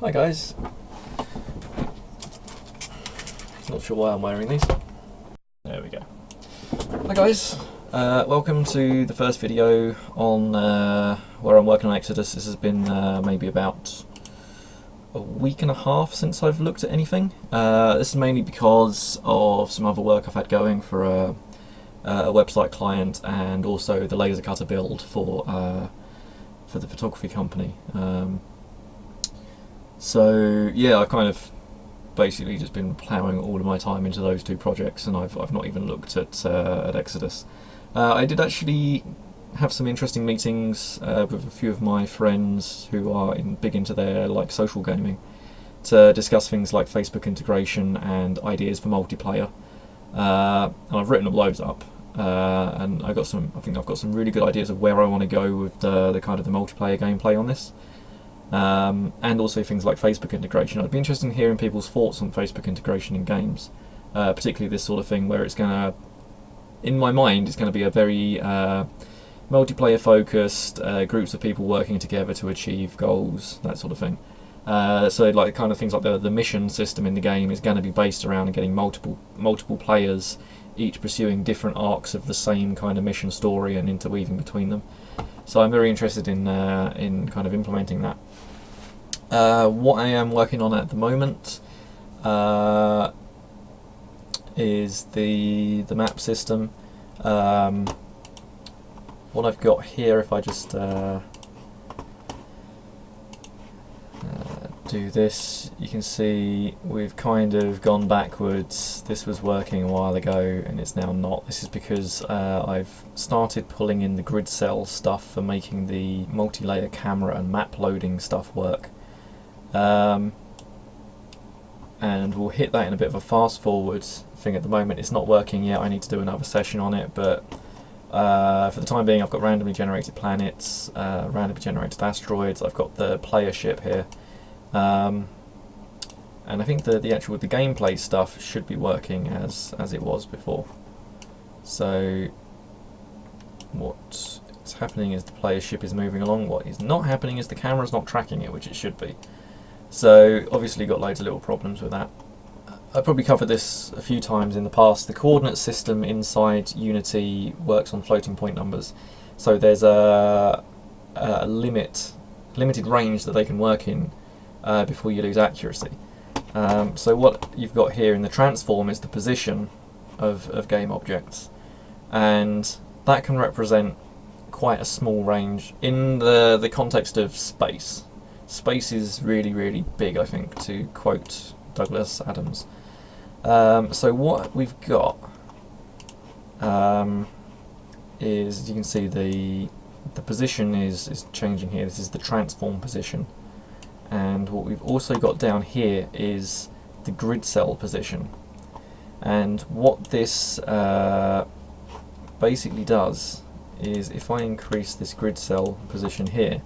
Hi guys. Not sure why I'm wearing these. There we go. Hi guys. Welcome to the first video on where I'm working on Exodus. This has been maybe about a week and a half since I've looked at anything. This is mainly because of some other work I've had going for a website client and also the laser cutter build for the photography company. So yeah, I've kind of basically just been ploughing all of my time into those two projects, and I've not even looked at Exodus. I did actually have some interesting meetings with a few of my friends who are big into their social gaming to discuss things like Facebook integration and ideas for multiplayer. And I've written all those up, and I think I've got some really good ideas of where I want to go with the kind of the multiplayer gameplay on this. And also things like Facebook integration. I'd be interested in hearing people's thoughts on Facebook integration in games, particularly this sort of thing where it's going to, in my mind, it's going to be a very multiplayer focused, groups of people working together to achieve goals, that sort of thing. So like kind of things like the mission system in the game is going to be based around getting multiple players, each pursuing different arcs of the same kind of mission story and interweaving between them. So I'm very interested in kind of implementing that. What I am working on at the moment is the map system. What I've got here, if I just do this, you can see we've kind of gone backwards. This was working a while ago and it's now not. This is because I've started pulling in the grid cell stuff for making the multi-layer camera and map loading stuff work. And we'll hit that in a bit of a fast forward thing. At the moment it's not working yet. I need to do another session on it, but for the time being I've got randomly generated planets, randomly generated asteroids. I've got the player ship here. And I think the gameplay stuff should be working as it was before. So what is happening is the player ship is moving along. What is not happening is the camera's not tracking it, which it should be. So obviously got loads of little problems with that. I've probably covered this a few times in the past. The coordinate system inside Unity works on floating point numbers. So there's a limited range that they can work in before you lose accuracy. So what you've got here in the transform is the position of game objects, and that can represent quite a small range in the context of space. Space is really, really big, I think, to quote Douglas Adams. So what we've got is, as you can see, the position is changing here. This is the transform position. And what we've also got down here is the grid cell position. And what this basically does is, if I increase this grid cell position here,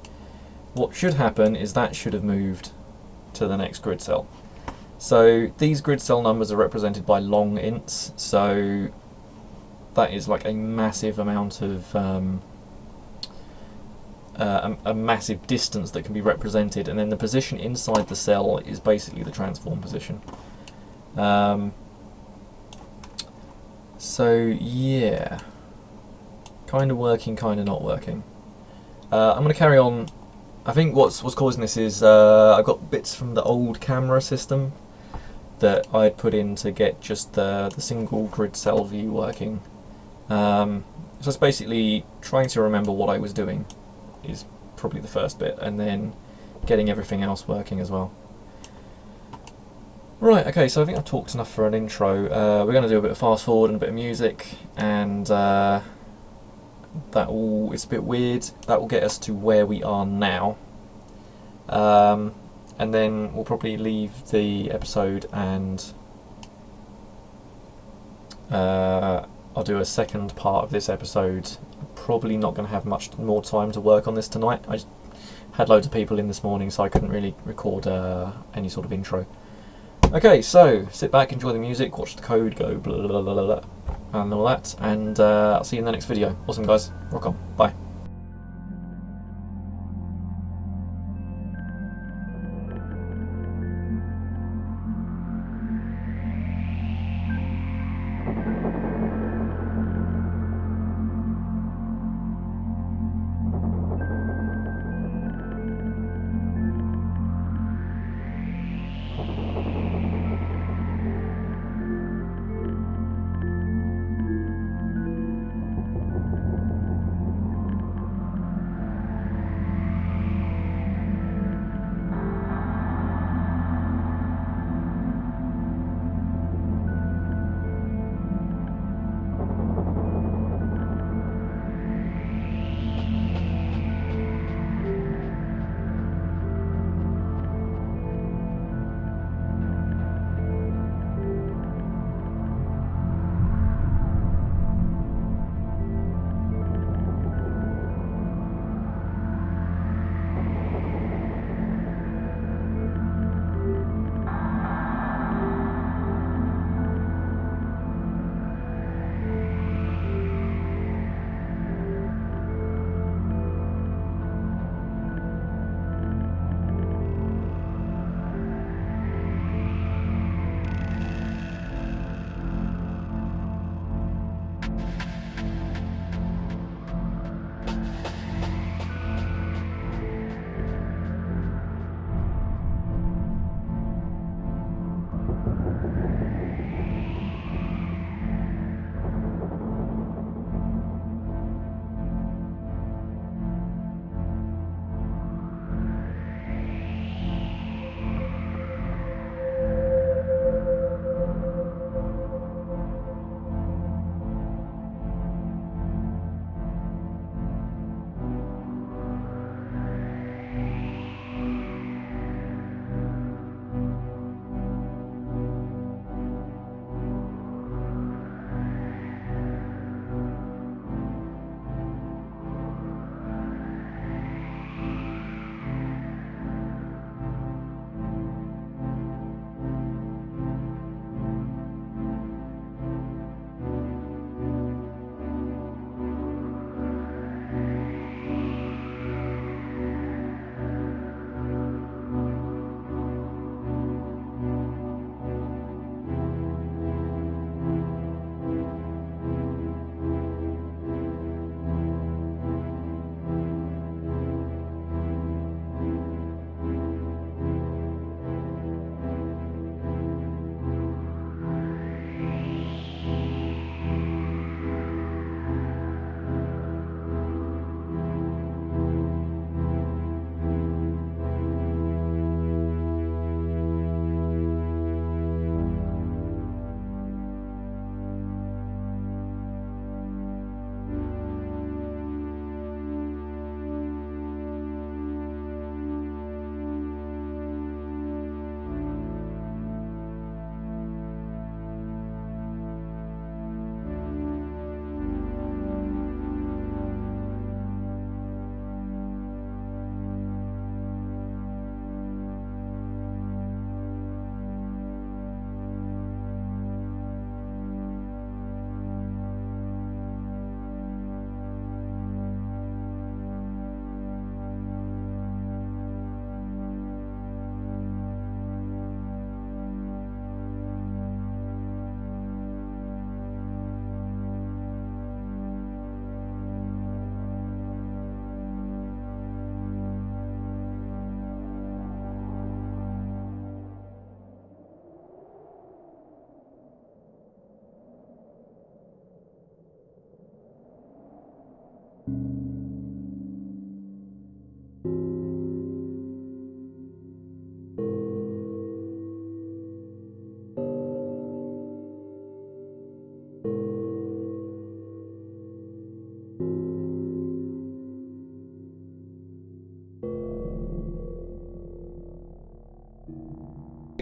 what should happen is that should have moved to the next grid cell. So these grid cell numbers are represented by long ints, so that is like a massive amount of a massive distance that can be represented, and then the position inside the cell is basically the transform position. So yeah, kind of working, kind of not working. I'm going to carry on. I think what's causing this is I've got bits from the old camera system that I'd put in to get just the single grid cell view working. So it's basically trying to remember what I was doing is probably the first bit, and then getting everything else working as well. Right, okay, so I think I've talked enough for an intro. We're going to do a bit of fast forward and a bit of music, and it's a bit weird. That will get us to where we are now. And then we'll probably leave the episode and I'll do a second part of this episode. Probably not going to have much more time to work on this tonight. I just had loads of people in this morning, so I couldn't really record any sort of intro. Okay, so sit back, enjoy the music, watch the code go blah blah blah blah, blah and all that, and I'll see you in the next video. Awesome guys, rock on, bye.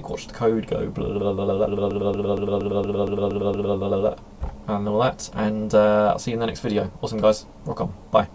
Watch the code go and all that, and I'll see you in the next video. Awesome guys, rock on, bye.